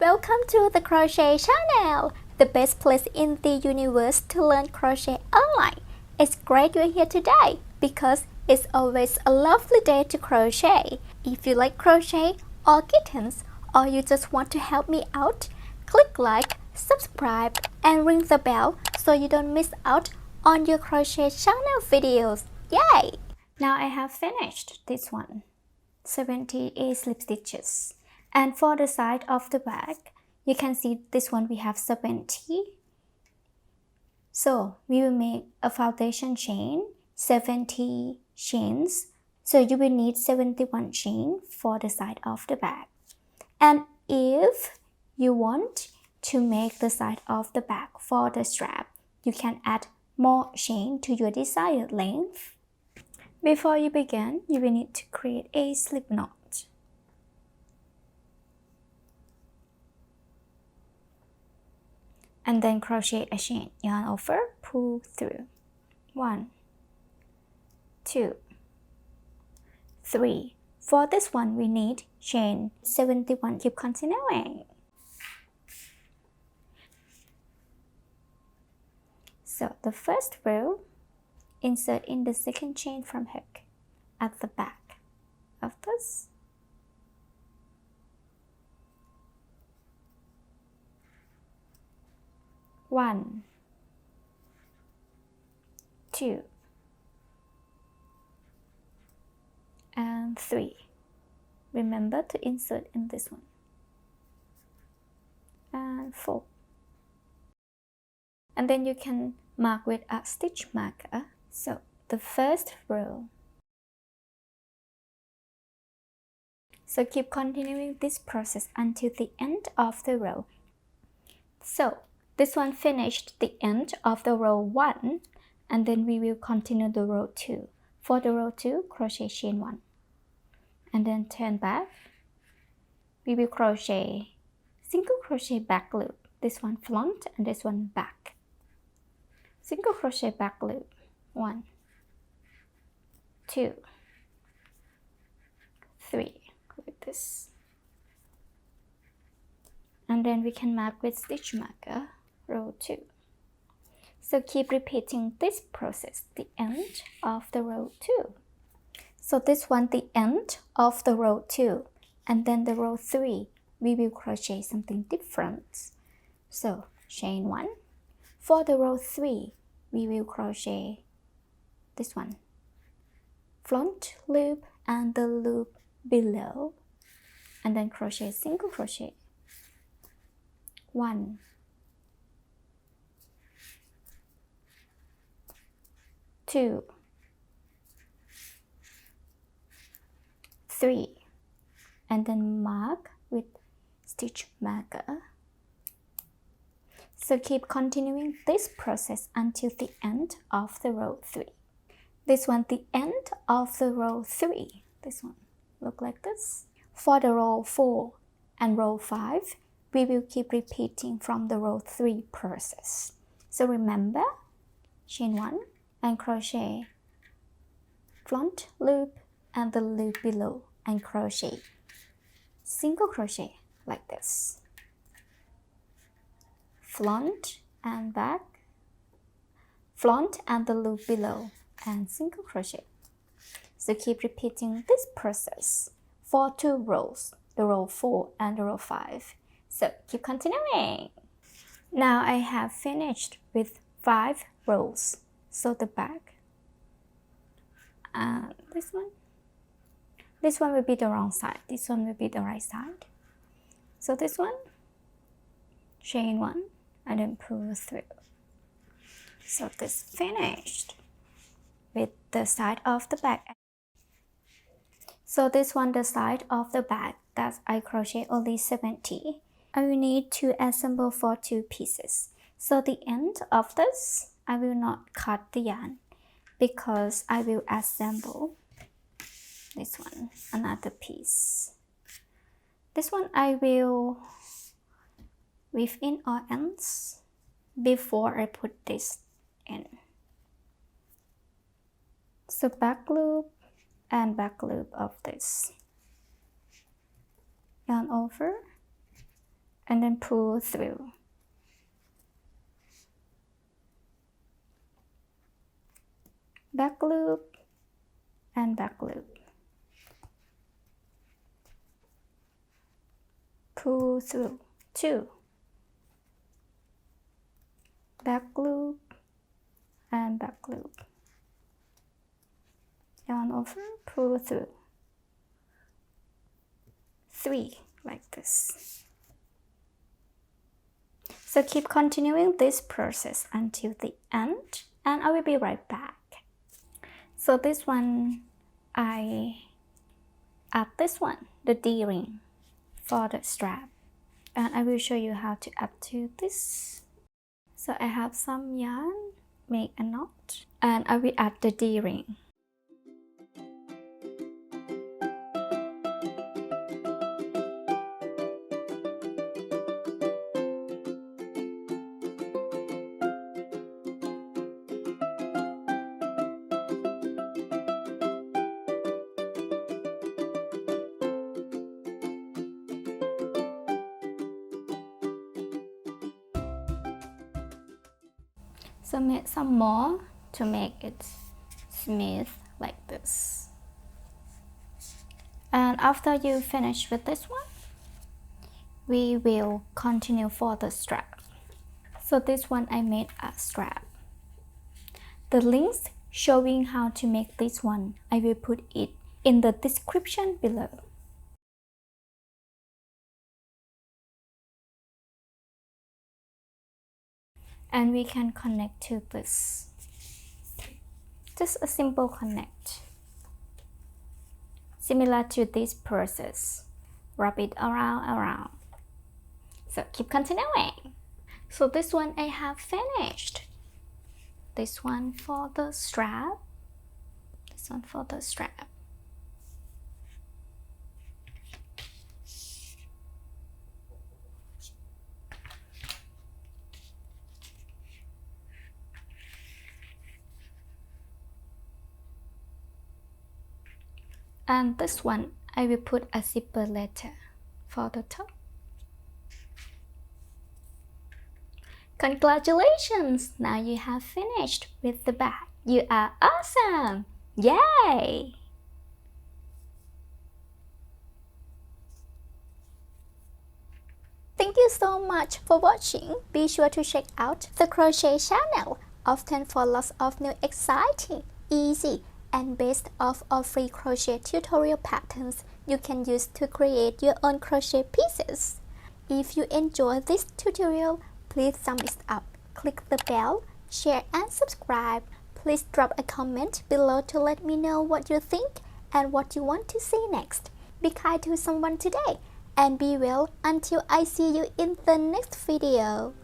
Welcome to the Crochet Channel, the best place in the universe to learn crochet online. It's great you're here today because it's always a lovely day to crochet. If you like crochet or kittens, or you just want to help me out, click like, subscribe, and ring the bell so you don't miss out on your Crochet Channel videos. Yay! Now I have finished this one, 78 slip stitches. And for the side of the back, you can see this one we have 70. So we will make a foundation chain, 70 chains. So you will need 71 chain for the side of the back. And if you want to make the side of the back for the strap, you can add more chain to your desired length. Before you begin, you will need to create a slip knot. And then crochet a chain, yarn over, pull through. 1, 2, 3. For this one, we need chain 71. Keep continuing. So the first row, insert in the second chain from hook at the back of this. One, 2, and 3. Remember to insert in this one. And 4. And then you can mark with a stitch marker. So the first row. So keep continuing this process until the end of the row. So this one finished the end of the row 1, and then we will continue the row 2. For the row 2, crochet chain 1, and then turn back. We will crochet single crochet back loop. This one front and this one back. Single crochet back loop. 1, 2, 3, like this. And then we can mark with stitch marker. Row 2. So keep repeating this process, the end of the row 2. So this one, the end of the row 2, and then the row 3, we will crochet something different. So chain 1. For the row 3, we will crochet this one, front loop and the loop below, and then crochet single crochet. 1, 2, 3, and then mark with stitch marker. So keep continuing this process until the end of the row 3. This one, the end of the row 3. This one look like this. For the row 4 and row 5, we will keep repeating from the row 3 process. So remember, chain 1 and crochet front loop and the loop below, and crochet single crochet like this, front and back, front and the loop below, and single crochet. So keep repeating this process for 2 rows, the row 4 and the row 5. So keep continuing. Now I have finished with 5 rows. So the back, and this one will be the wrong side, this one will be the right side. So this one, chain 1 and then pull through. So this finished with the side of the back. So this one, the side of the back, that I crochet only 70. I will need to assemble for 2 pieces. So the end of this, I will not cut the yarn because I will assemble this one, another piece. This one I will weave in all ends before I put this in. So back loop and back loop of this. Yarn over and then pull through. Back loop and back loop. Pull through 2. Back loop and back loop. Yarn over, pull through 3, like this. So keep continuing this process until the end, and I will be right back. So this one, I add this one, the D-ring for the strap, and I will show you how to add to this. So I have some yarn, make a knot, and I will add the D-ring. So make some more to make it smooth like this. And after you finish with this one, we will continue for the strap. So this one I made a strap. The links showing how to make this one, I will put it in the description below. And we can connect to this. Just a simple connect. Similar to this process. Wrap it around. So keep continuing. So this one I have finished. This one for the strap. This one for the strap. And this one, I will put a zipper later for the top. Congratulations! Now you have finished with the bag. You are awesome! Yay! Thank you so much for watching. Be sure to check out the Crochet Channel, often for lots of new exciting, easy, and best of all free crochet tutorial patterns you can use to create your own crochet pieces. If you enjoyed this tutorial, please thumbs up, click the bell, share and subscribe. Please drop a comment below to let me know what you think and what you want to see next. Be kind to someone today and be well until I see you in the next video.